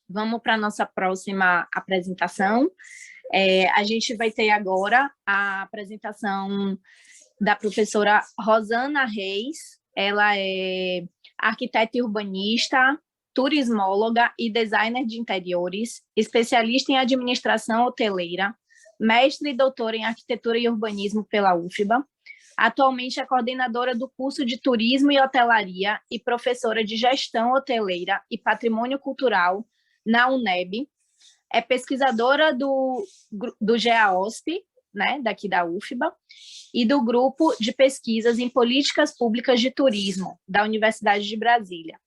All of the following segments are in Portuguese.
Vamos para a nossa próxima apresentação. A gente vai ter agora a apresentação da professora Rosana Reis. Ela é arquiteta e urbanista, turismóloga e designer de interiores, especialista em administração hoteleira, mestre e doutora em arquitetura e urbanismo pela UFBA. Atualmente é coordenadora do curso de Turismo e Hotelaria e professora de Gestão Hoteleira e Patrimônio Cultural na UNEB. É pesquisadora do GEAOSP, né, daqui da UFBA, e do Grupo de Pesquisas em Políticas Públicas de Turismo, da Universidade de Brasília.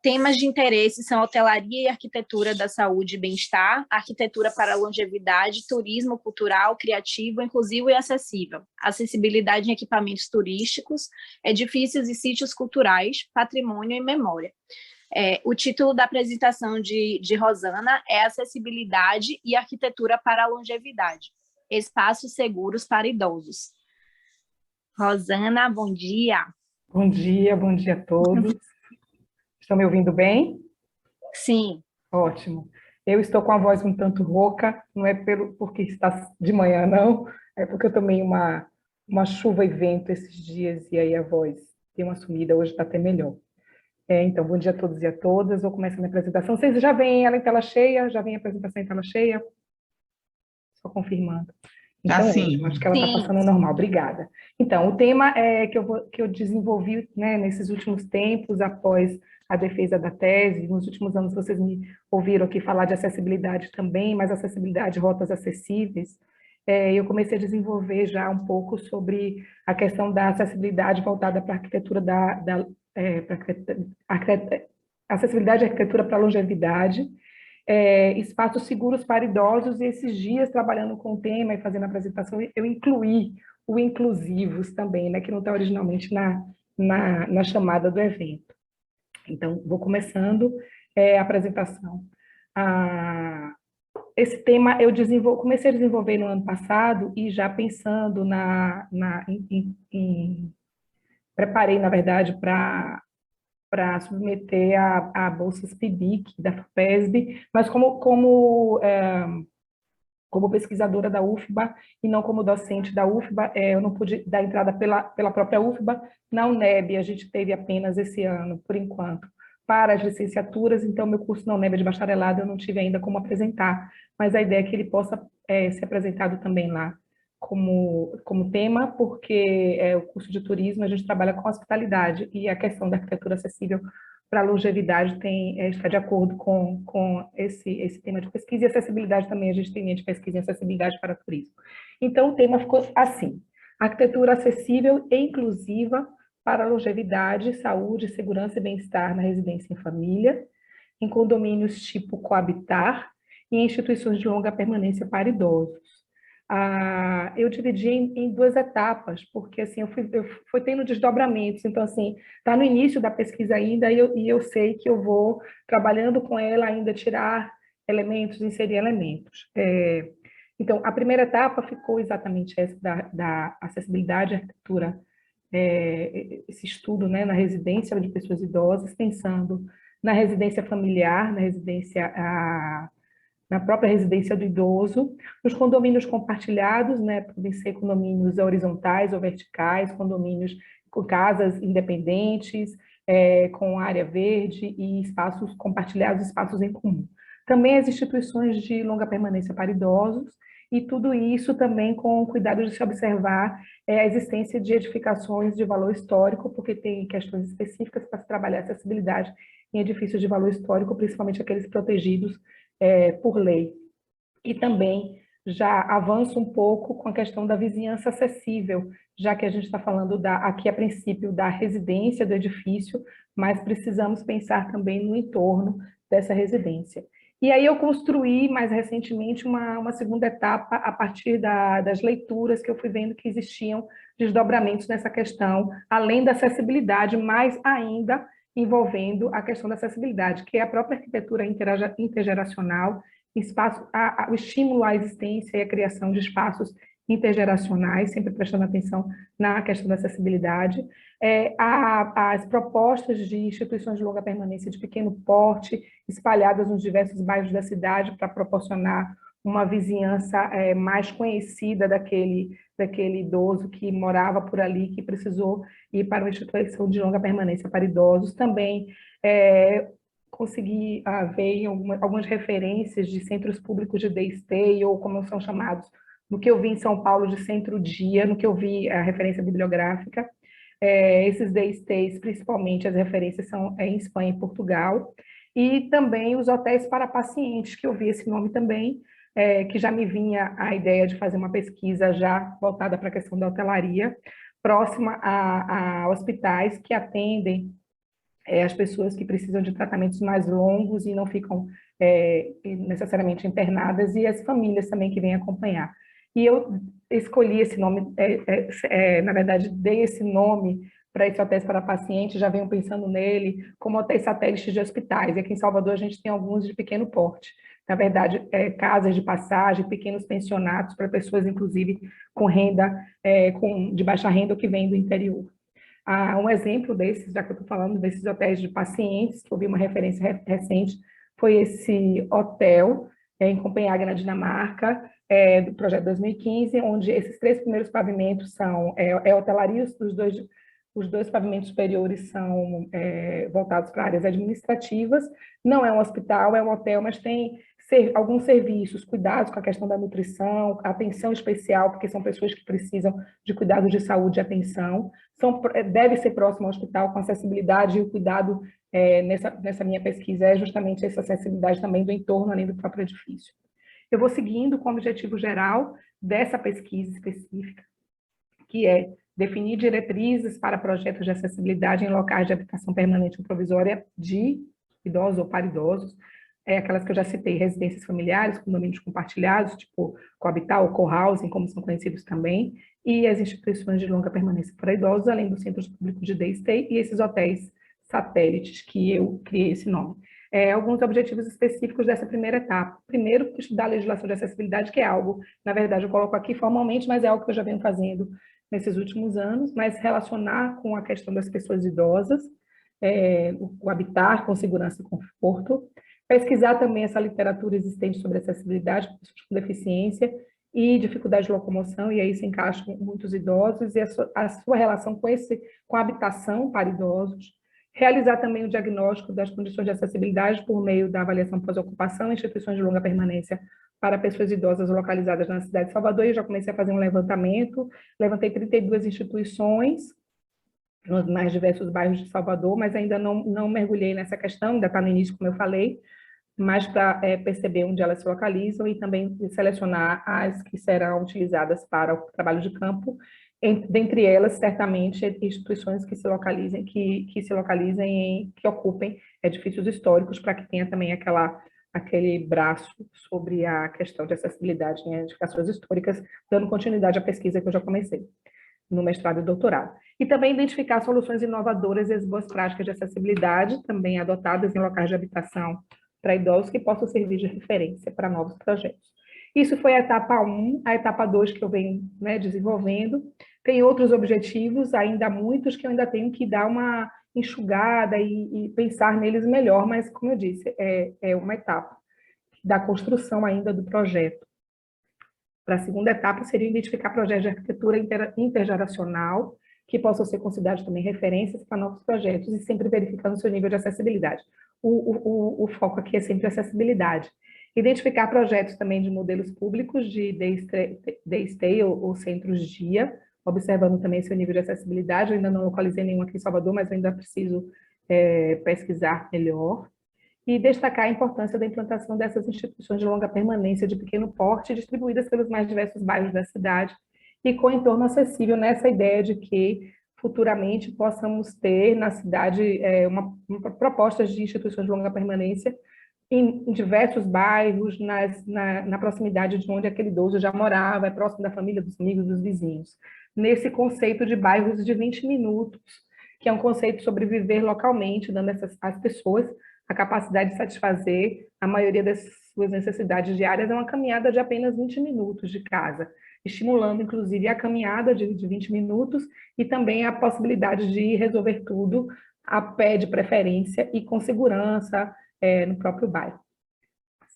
Temas de interesse são hotelaria e arquitetura da saúde e bem-estar, arquitetura para a longevidade, turismo cultural, criativo, inclusivo e acessível, acessibilidade em equipamentos turísticos, edifícios e sítios culturais, patrimônio e memória. O título da apresentação de Rosana é Acessibilidade e Arquitetura para a Longevidade, Espaços Seguros para Idosos. Rosana, bom dia. Bom dia a todos. Estão me ouvindo bem? Sim. Ótimo. Eu estou com a voz um tanto rouca, não é porque está de manhã, não, é porque eu tomei uma chuva e vento esses dias e aí a voz deu uma sumida, hoje está até melhor. Então, bom dia a todos e a todas, vou começar a minha apresentação. Vocês já veem ela em tela cheia? Já vem a apresentação em tela cheia? Só confirmando. Então, acho que ela está passando normal, obrigada. Então, o tema que eu desenvolvi, né, nesses últimos tempos, após a defesa da tese, nos últimos anos vocês me ouviram aqui falar de acessibilidade também, mas acessibilidade, rotas acessíveis, eu comecei a desenvolver já um pouco sobre a questão da acessibilidade voltada para a arquitetura acessibilidade e arquitetura para a longevidade, espaços seguros para idosos, e esses dias, trabalhando com o tema e fazendo a apresentação, eu incluí o inclusivos também, né, que não está originalmente na chamada do evento. Então, vou começando a apresentação. Esse tema eu comecei a desenvolver no ano passado e já pensando preparei, na verdade, para submeter a bolsas PIBIC da FAPESB, mas como pesquisadora da UFBA e não como docente da UFBA, eu não pude dar entrada pela própria UFBA. Na UNEB, a gente teve apenas esse ano, por enquanto, para as licenciaturas, então meu curso na UNEB de bacharelado eu não tive ainda como apresentar, mas a ideia é que ele possa ser apresentado também lá como tema, porque o curso de turismo a gente trabalha com hospitalidade e a questão da arquitetura acessível para a longevidade está de acordo com esse tema de pesquisa, e acessibilidade também, a gente tem linha de pesquisa em acessibilidade para turismo. Então, o tema ficou assim: arquitetura acessível e inclusiva para a longevidade, saúde, segurança e bem-estar na residência em família, em condomínios tipo coabitar e em instituições de longa permanência para idosos. Eu dividi em duas etapas, porque assim, eu fui tendo desdobramentos, então assim, está no início da pesquisa ainda, e eu sei que eu vou trabalhando com ela ainda, tirar elementos, inserir elementos. Então, a primeira etapa ficou exatamente essa da acessibilidade à arquitetura, esse estudo, né, na residência de pessoas idosas, pensando na residência familiar, na própria residência do idoso, nos condomínios compartilhados, né, podem ser condomínios horizontais ou verticais, condomínios com casas independentes, com área verde e espaços compartilhados, espaços em comum. Também as instituições de longa permanência para idosos, e tudo isso também com o cuidado de se observar a existência de edificações de valor histórico, porque tem questões específicas para se trabalhar a acessibilidade em edifícios de valor histórico, principalmente aqueles protegidos por lei. E também já avanço um pouco com a questão da vizinhança acessível, já que a gente está falando aqui, a princípio, da residência do edifício, mas precisamos pensar também no entorno dessa residência. E aí eu construí, mais recentemente, uma segunda etapa a partir das leituras que eu fui vendo que existiam desdobramentos nessa questão, além da acessibilidade, mais ainda envolvendo a questão da acessibilidade, que é a própria arquitetura intergeracional, o estímulo à existência e à criação de espaços intergeracionais, sempre prestando atenção na questão da acessibilidade, as propostas de instituições de longa permanência de pequeno porte, espalhadas nos diversos bairros da cidade, para proporcionar uma vizinhança mais conhecida daquele idoso que morava por ali, que precisou ir para uma instituição de longa permanência para idosos. Também consegui ver em algumas referências de centros públicos de day stay, ou como são chamados, no que eu vi em São Paulo de centro-dia, no que eu vi a referência bibliográfica. Esses day stays, principalmente, as referências são em Espanha e Portugal, e também os hotéis para pacientes, que eu vi esse nome também, que já me vinha a ideia de fazer uma pesquisa já voltada para a questão da hotelaria, próxima a hospitais que atendem as pessoas que precisam de tratamentos mais longos e não ficam necessariamente internadas, e as famílias também que vêm acompanhar. E eu escolhi esse nome, na verdade, dei esse nome para esse hotéis para pacientes, já venho pensando nele como hotéis satélites de hospitais. E aqui em Salvador a gente tem alguns de pequeno porte. Na verdade, casas de passagem, pequenos pensionatos para pessoas, inclusive, com renda, de baixa renda, ou que vêm do interior. Um exemplo desses, já que eu estou falando desses hotéis de pacientes, que eu vi uma referência recente, foi esse hotel em Copenhague, na Dinamarca, do projeto 2015, onde esses 3 primeiros pavimentos são hotelaria, os dois pavimentos superiores são voltados para áreas administrativas. Não é um hospital, é um hotel, mas tem alguns serviços, cuidados com a questão da nutrição, atenção especial, porque são pessoas que precisam de cuidados de saúde e atenção. Deve ser próximo ao hospital, com acessibilidade, e o cuidado nessa minha pesquisa é justamente essa acessibilidade também do entorno, além do próprio edifício. Eu vou seguindo com o objetivo geral dessa pesquisa específica, que é definir diretrizes para projetos de acessibilidade em locais de habitação permanente ou provisória de idosos ou para idosos, aquelas que eu já citei, residências familiares, condomínios compartilhados, tipo Cohabital ou Co-housing, como são conhecidos também, e as instituições de longa permanência para idosos, além dos centros públicos de day stay e esses hotéis satélites, que eu criei esse nome. Alguns objetivos específicos dessa primeira etapa. Primeiro, estudar a legislação de acessibilidade, que é algo, na verdade, eu coloco aqui formalmente, mas é algo que eu já venho fazendo nesses últimos anos, mas relacionar com a questão das pessoas idosas, o habitar com segurança e conforto, pesquisar também essa literatura existente sobre acessibilidade para pessoas com deficiência e dificuldade de locomoção, e aí se encaixam muitos idosos, e a sua relação com a habitação para idosos. Realizar também o diagnóstico das condições de acessibilidade por meio da avaliação pós-ocupação em instituições de longa permanência para pessoas idosas localizadas na cidade de Salvador. E já comecei a fazer um levantamento, levantei 32 instituições nos mais diversos bairros de Salvador, mas ainda não mergulhei nessa questão, ainda está no início, como eu falei, mas para perceber onde elas se localizam e também selecionar as que serão utilizadas para o trabalho de campo, dentre elas, certamente, instituições que se localizem, que ocupem edifícios históricos, para que tenha também aquele braço sobre a questão de acessibilidade em edificações históricas, dando continuidade à pesquisa que eu já comecei no mestrado e doutorado. E também identificar soluções inovadoras e as boas práticas de acessibilidade, também adotadas em locais de habitação para idosos, que possam servir de referência para novos projetos. Isso foi a etapa 1, a etapa 2 que eu venho desenvolvendo. Tem outros objetivos, ainda muitos, que eu ainda tenho que dar uma enxugada e pensar neles melhor, mas, como eu disse, é uma etapa da construção ainda do projeto. Para a segunda etapa, seria identificar projetos de arquitetura intergeracional, que possam ser considerados também referências para novos projetos, e sempre verificando o seu nível de acessibilidade. O foco aqui é sempre acessibilidade. Identificar projetos também de modelos públicos de day stay ou centros-dia, observando também seu nível de acessibilidade. Eu ainda não localizei nenhum aqui em Salvador, mas ainda preciso pesquisar melhor. E destacar a importância da implantação dessas instituições de longa permanência de pequeno porte, distribuídas pelos mais diversos bairros da cidade, e com entorno acessível, nessa ideia de que futuramente possamos ter na cidade propostas de instituições de longa permanência em diversos bairros, na proximidade de onde aquele idoso já morava, próximo da família, dos amigos, dos vizinhos. Nesse conceito de bairros de 20 minutos, que é um conceito sobre viver localmente, dando às pessoas a capacidade de satisfazer a maioria das suas necessidades diárias é uma caminhada de apenas 20 minutos de casa, estimulando, inclusive, a caminhada de 20 minutos e também a possibilidade de resolver tudo a pé de preferência e com segurança no próprio bairro.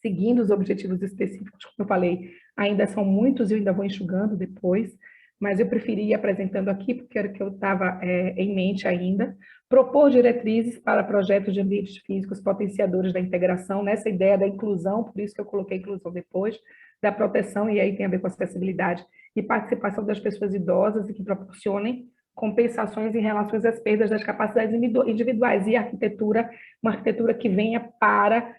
Seguindo os objetivos específicos, como eu falei, ainda são muitos e eu ainda vou enxugando depois, mas eu preferi ir apresentando aqui, porque era o que eu estava em mente ainda, propor diretrizes para projetos de ambientes físicos potenciadores da integração, nessa ideia da inclusão, por isso que eu coloquei inclusão depois, da proteção, e aí tem a ver com acessibilidade, e participação das pessoas idosas e que proporcionem compensações em relação às perdas das capacidades individuais, e arquitetura, uma arquitetura que venha para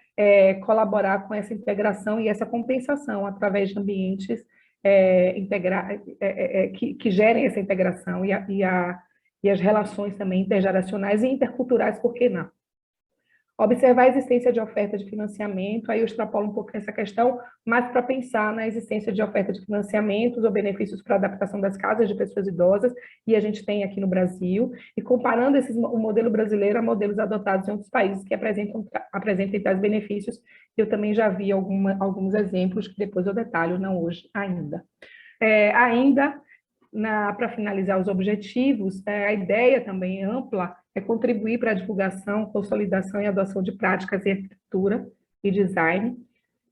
colaborar com essa integração e essa compensação através de ambientes que gerem essa integração e as relações também intergeracionais e interculturais, por que não? Observar a existência de oferta de financiamento, aí eu extrapolo um pouco essa questão, mas para pensar na existência de oferta de financiamentos ou benefícios para a adaptação das casas de pessoas idosas, e a gente tem aqui no Brasil, e comparando o modelo brasileiro a modelos adotados em outros países que apresentam tais benefícios, eu também já vi alguns exemplos que depois eu detalho, não hoje ainda. Para finalizar os objetivos, a ideia também ampla é contribuir para a divulgação, consolidação e adoção de práticas em arquitetura e design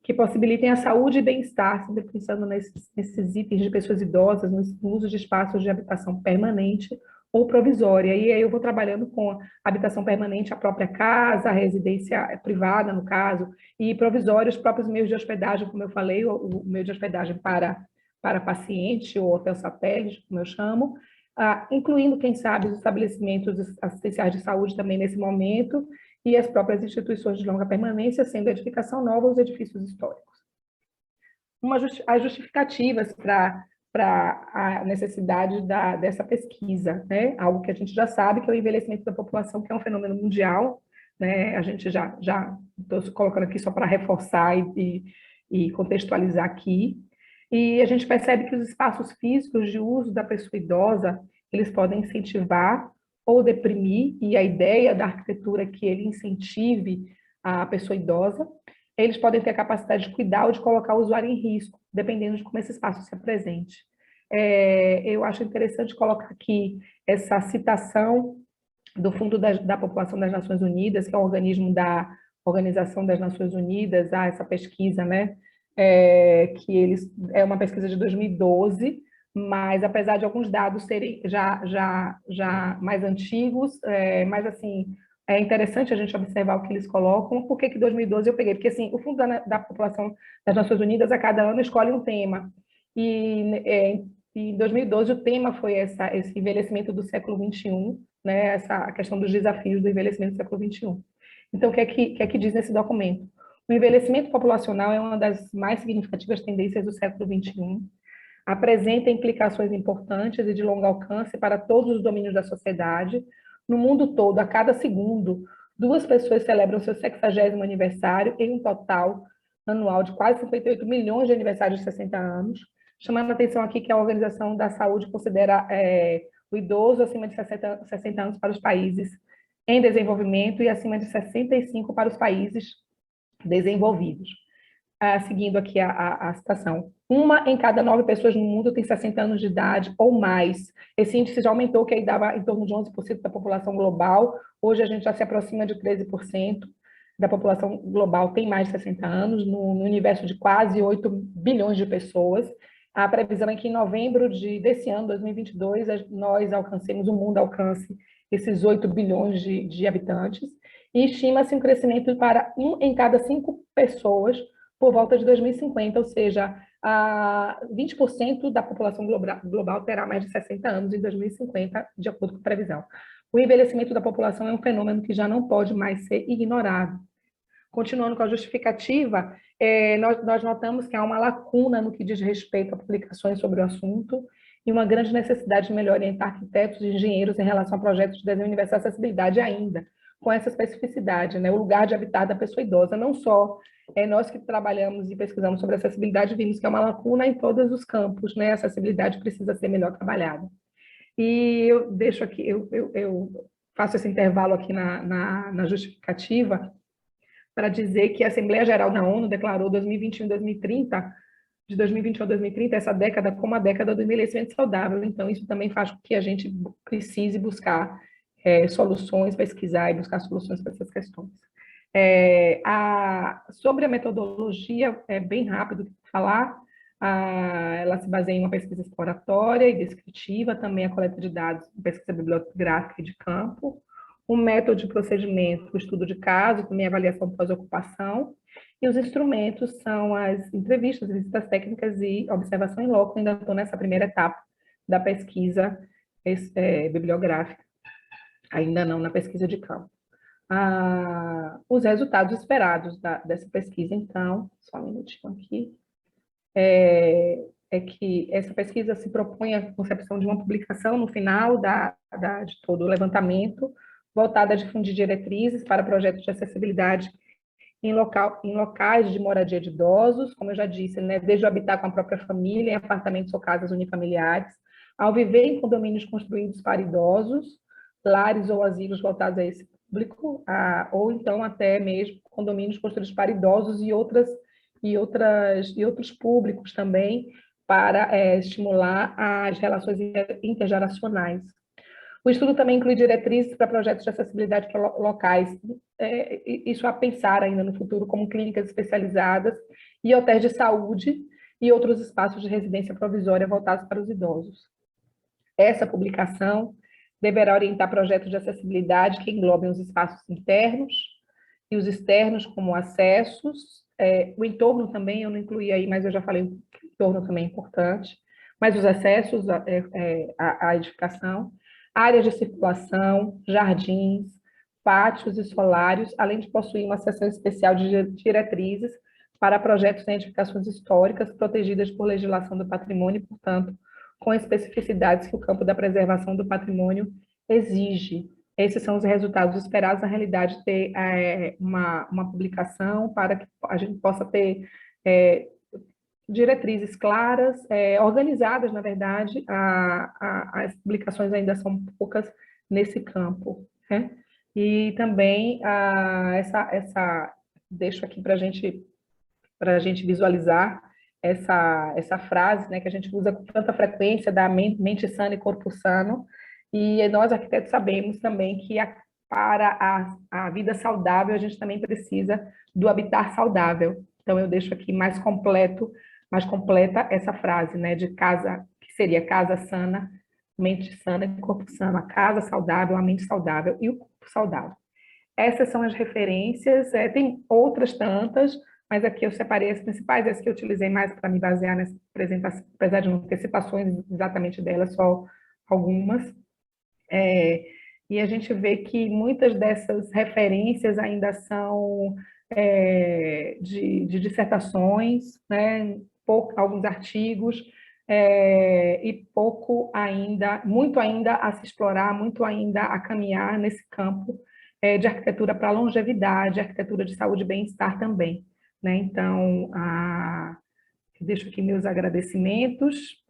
que possibilitem a saúde e bem-estar, sempre pensando nesses itens de pessoas idosas, no uso de espaços de habitação permanente ou provisória. E aí eu vou trabalhando com a habitação permanente, a própria casa, a residência privada, no caso, e provisória, os próprios meios de hospedagem, como eu falei, o meio de hospedagem para paciente, ou hotel satélite, como eu chamo, incluindo, quem sabe, os estabelecimentos assistenciais de saúde também nesse momento, e as próprias instituições de longa permanência, sendo edificação nova os edifícios históricos. As justificativas para a necessidade dessa pesquisa, né? Algo que a gente já sabe, que é o envelhecimento da população, que é um fenômeno mundial, né? A gente já estou colocando aqui só para reforçar e contextualizar aqui. E a gente percebe que os espaços físicos de uso da pessoa idosa, eles podem incentivar ou deprimir, e a ideia da arquitetura é que ele incentive a pessoa idosa, eles podem ter a capacidade de cuidar ou de colocar o usuário em risco, dependendo de como esse espaço se apresente. Eu acho interessante colocar aqui essa citação do Fundo da População das Nações Unidas, que é um organismo da Organização das Nações Unidas, essa pesquisa, né? É uma pesquisa de 2012, mas apesar de alguns dados serem já mais antigos, mas assim, é interessante a gente observar o que eles colocam. Por que 2012 eu peguei? Porque assim, o Fundo da População das Nações Unidas, a cada ano, escolhe um tema, e em 2012 o tema foi esse envelhecimento do século XXI, né, a questão dos desafios do envelhecimento do século XXI. Então, o que é que diz nesse documento? O envelhecimento populacional é uma das mais significativas tendências do século XXI, apresenta implicações importantes e de longo alcance para todos os domínios da sociedade. No mundo todo, a cada segundo, 2 pessoas celebram seu 60º aniversário, em um total anual de quase 58 milhões de aniversários de 60 anos, chamando a atenção aqui que a Organização da Saúde considera o idoso acima de 60 anos para os países em desenvolvimento e acima de 65 para os países desenvolvidos. Seguindo aqui a citação. 1 em cada 9 pessoas no mundo tem 60 anos de idade ou mais. Esse índice já aumentou, que aí dava em torno de 11% da população global. Hoje a gente já se aproxima de 13% da população global tem mais de 60 anos, no universo de quase 8 bilhões de pessoas. A previsão é que em novembro desse ano, 2022, nós alcancemos, o mundo alcance esses 8 bilhões de habitantes, e estima-se um crescimento para 1 em cada 5 pessoas por volta de 2050, ou seja, 20% da população global terá mais de 60 anos em 2050, de acordo com a previsão. O envelhecimento da população é um fenômeno que já não pode mais ser ignorado. Continuando com a justificativa, nós notamos que há uma lacuna no que diz respeito a publicações sobre o assunto e uma grande necessidade de melhor orientar arquitetos e engenheiros em relação a projetos de desenho universal de acessibilidade ainda, com essa especificidade, né? O lugar de habitar da pessoa idosa, não só nós que trabalhamos e pesquisamos sobre acessibilidade, vimos que é uma lacuna em todos os campos, né? A acessibilidade precisa ser melhor trabalhada. E eu deixo aqui, eu faço esse intervalo aqui na justificativa, para dizer que a Assembleia Geral da ONU declarou 2021 e 2030, de 2021 a 2030, essa década como a década do envelhecimento saudável. Então, isso também faz com que a gente precise buscar soluções, pesquisar e buscar soluções para essas questões. Sobre a metodologia, é bem rápido falar, ela se baseia em uma pesquisa exploratória e descritiva, também a coleta de dados, pesquisa bibliográfica e de campo, o método de procedimento, o estudo de caso, também a avaliação pós-ocupação, e os instrumentos são as entrevistas, visitas técnicas e observação em loco. Ainda estou nessa primeira etapa da pesquisa bibliográfica, ainda não na pesquisa de campo. Os resultados esperados dessa pesquisa, então, só um minutinho aqui, é que essa pesquisa se propõe a concepção de uma publicação no final de todo o levantamento, voltada a difundir diretrizes para projetos de acessibilidade em locais de moradia de idosos, como eu já disse, né, desde o habitar com a própria família, em apartamentos ou casas unifamiliares, ao viver em condomínios construídos para idosos, lares ou asilos voltados a esse público, ou então até mesmo condomínios construídos para idosos e outros públicos também, para estimular as relações intergeracionais. O estudo também inclui diretrizes para projetos de acessibilidade para locais, isso a pensar ainda no futuro, como clínicas especializadas e hotéis de saúde e outros espaços de residência provisória voltados para os idosos. Essa publicação deverá orientar projetos de acessibilidade que englobem os espaços internos e os externos, como acessos, o entorno também, eu não incluí aí, mas eu já falei, o entorno também é importante, mas os acessos à edificação, áreas de circulação, jardins, pátios e solários, além de possuir uma seção especial de diretrizes para projetos em edificações históricas protegidas por legislação do patrimônio, portanto, com especificidades que o campo da preservação do patrimônio exige. Esses são os resultados esperados, na realidade, ter uma publicação para que a gente possa ter diretrizes claras, organizadas, na verdade, as publicações ainda são poucas nesse campo, né? E também deixo aqui para a gente visualizar essa frase, né, que a gente usa com tanta frequência, da mente sana e corpo sano, e nós, arquitetos, sabemos também que para a vida saudável, a gente também precisa do habitar saudável. Então, eu deixo aqui mais completa essa frase, né, de casa, que seria casa sana, mente sana e corpo sano. A casa saudável, a mente saudável e o corpo saudável. Essas são as referências, tem outras tantas, mas aqui eu separei as principais, as que eu utilizei mais para me basear nessa apresentação, apesar de não ter citações exatamente delas, só algumas. E a gente vê que muitas dessas referências ainda são de dissertações, né? Alguns artigos, e muito ainda a se explorar, muito ainda a caminhar nesse campo de arquitetura para longevidade, arquitetura de saúde e bem-estar também, né? Então, deixo aqui meus agradecimentos,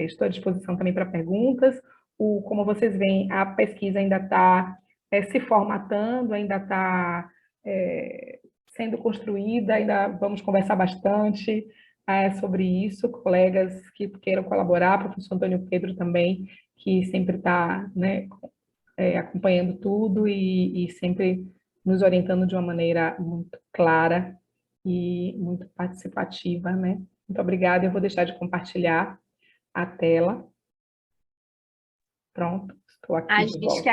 estou à disposição também para perguntas. Como vocês veem, a pesquisa ainda está se formatando, ainda está sendo construída, ainda vamos conversar bastante sobre isso, colegas que queiram colaborar, professor Antônio Pedro também, que sempre está, né, acompanhando tudo e sempre nos orientando de uma maneira muito clara e muito participativa, né? Muito obrigada, eu vou deixar de compartilhar a tela. Pronto, estou aqui A de gente que volta.